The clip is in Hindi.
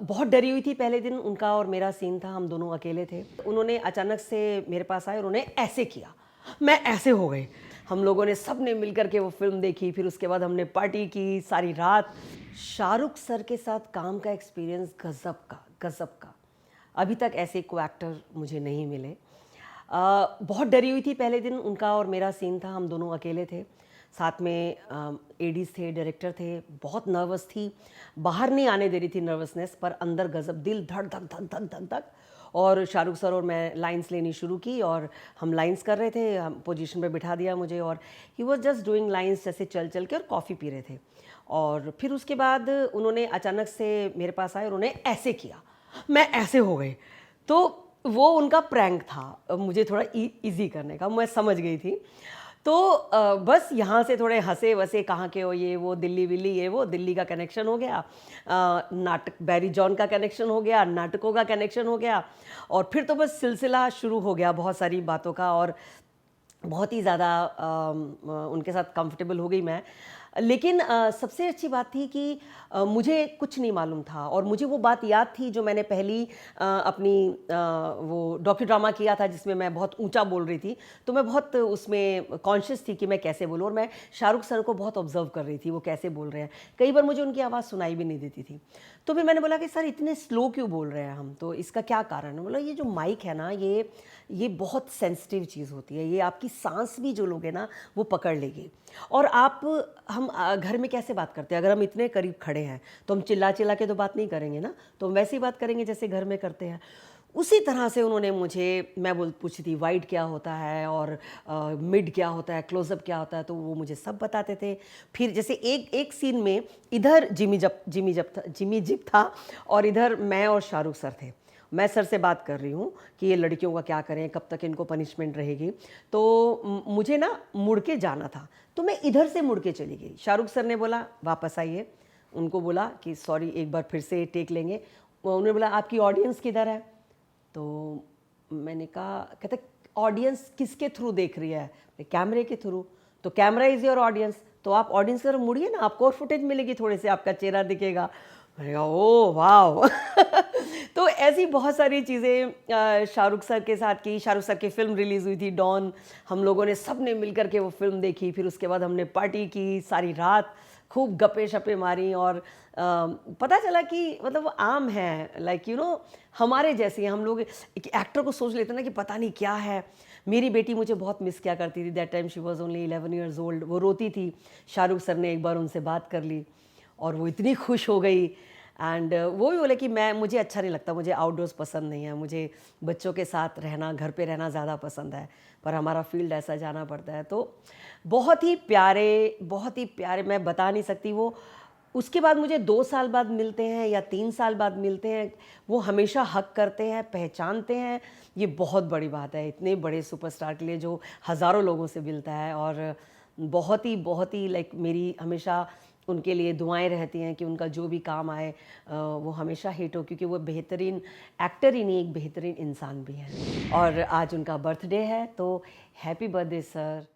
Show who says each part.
Speaker 1: बहुत डरी हुई थी पहले दिन। उनका और मेरा सीन था, हम दोनों अकेले थे। उन्होंने अचानक से मेरे पास आए, उन्होंने ऐसे किया, मैं ऐसे हो गई। हम लोगों ने सब ने मिल करके वो फिल्म देखी, फिर उसके बाद हमने पार्टी की सारी रात। शाहरुख सर के साथ काम का एक्सपीरियंस गज़ब का। अभी तक ऐसे को एक्टर मुझे नहीं मिले। बहुत डरी हुई थी पहले दिन। उनका और मेरा सीन था, हम दोनों अकेले थे, साथ में एडीज थे, डायरेक्टर थे। बहुत नर्वस थी, बाहर नहीं आने दे रही थी नर्वसनेस, पर अंदर गजब, दिल धड़ धक धक धक धक धक। और शाहरुख सर और मैं लाइंस लेनी शुरू की और हम लाइंस कर रहे थे। हम पोजीशन पे बिठा दिया मुझे और he was just doing lines, जैसे चल चल के, और कॉफ़ी पी रहे थे। और फिर उसके बाद उन्होंने अचानक से मेरे पास आए, उन्होंने ऐसे किया, मैं ऐसे हो गई। तो वो उनका प्रैंक था, मुझे थोड़ा इजी करने का, मैं समझ गई थी। तो बस यहाँ से थोड़े हंसे वसे, कहाँ के हो ये वो, दिल्ली विल्ली ये वो, दिल्ली का कनेक्शन हो गया, नाटक बैरी जॉन का कनेक्शन हो गया, नाटकों का कनेक्शन हो गया। और फिर तो बस सिलसिला शुरू हो गया बहुत सारी बातों का, और बहुत ही ज़्यादा उनके साथ कंफर्टेबल हो गई मैं। लेकिन सबसे अच्छी बात थी कि मुझे कुछ नहीं मालूम था, और मुझे वो बात याद थी जो मैंने पहली अपनी वो डॉक्यू ड्रामा किया था जिसमें मैं बहुत ऊंचा बोल रही थी। तो मैं बहुत उसमें कॉन्शियस थी कि मैं कैसे बोलूँ, और मैं शाहरुख सर को बहुत ऑब्जर्व कर रही थी वो कैसे बोल रहे हैं। कई बार मुझे उनकी आवाज़ सुनाई भी नहीं देती थी। तो फिर मैंने बोला कि सर इतने स्लो क्यों बोल रहे हैं हम, तो इसका क्या कारण है? बोला ये जो माइक है ना, ये बहुत सेंसिटिव चीज़ होती है, ये आपकी सांस भी जो लोगे ना वो पकड़ लेगी। और आप हम घर में कैसे बात करते हैं, अगर हम इतने करीब खड़े हैं तो हम चिल्ला चिल्ला के तो बात नहीं करेंगे ना, तो हम वैसे ही बात करेंगे जैसे घर में करते हैं। उसी तरह से उन्होंने मुझे, मैं पूछी थी वाइड क्या होता है और मिड क्या होता है, क्लोजअप क्या होता है, तो वो मुझे सब बताते थे। फिर जैसे एक एक सीन में इधर जिमी जिप था और इधर मैं और शाहरुख सर थे। मैं सर से बात कर रही हूँ कि ये लड़कियों का क्या करें, कब तक इनको पनिशमेंट रहेगी। तो मुझे ना मुड़ के जाना था, तो मैं इधर से मुड़ के चली गई। शाहरुख सर ने बोला वापस आइए, उनको बोला कि सॉरी एक बार फिर से टेक लेंगे। उन्होंने बोला आपकी ऑडियंस किधर है? तो मैंने कहा, कहते ऑडियंस किसके थ्रू देख रही है? कैमरे के थ्रू। तो कैमरा इज़ योर ऑडियंस, तो आप ऑडियंस की तरफ मुड़िए ना, आपको और फुटेज मिलेगी, थोड़े से आपका चेहरा दिखेगा। मैंने कहा ओ वाह। तो ऐसी बहुत सारी चीज़ें शाहरुख सर के साथ की। शाहरुख सर की फ़िल्म रिलीज़ हुई थी डॉन, हम लोगों ने सब ने मिल करके वो फिल्म देखी, फिर उसके बाद हमने पार्टी की सारी रात, खूब गप्पे शप्पे मारी। और पता चला कि मतलब वो आम है, लाइक यू नो हमारे जैसे हम लोग एक एक्टर को सोच लेते हैं ना कि पता नहीं क्या है। मेरी बेटी मुझे बहुत मिस किया करती थी, that time she was only 11 years old. वो रोती थी, शाहरुख सर ने एक बार उनसे बात कर ली और वो इतनी खुश हो गई। एंड वो भी बोले कि मुझे अच्छा नहीं लगता, मुझे आउटडोर्स पसंद नहीं है, मुझे बच्चों के साथ रहना, घर पे रहना ज़्यादा पसंद है, पर हमारा फील्ड ऐसा जाना पड़ता है। तो बहुत ही प्यारे, बहुत ही प्यारे, मैं बता नहीं सकती। वो उसके बाद मुझे 2 साल बाद मिलते हैं या 3 साल बाद मिलते हैं, वो हमेशा हक करते हैं, पहचानते हैं। ये बहुत बड़ी बात है इतने बड़े सुपरस्टार के लिए जो हज़ारों लोगों से मिलता है। और बहुत ही लाइक मेरी हमेशा उनके लिए दुआएं रहती हैं कि उनका जो भी काम आए वो हमेशा हिट हो, क्योंकि वो बेहतरीन एक्टर ही नहीं, एक बेहतरीन इंसान भी हैं। और आज उनका बर्थडे है, तो हैप्पी बर्थडे सर।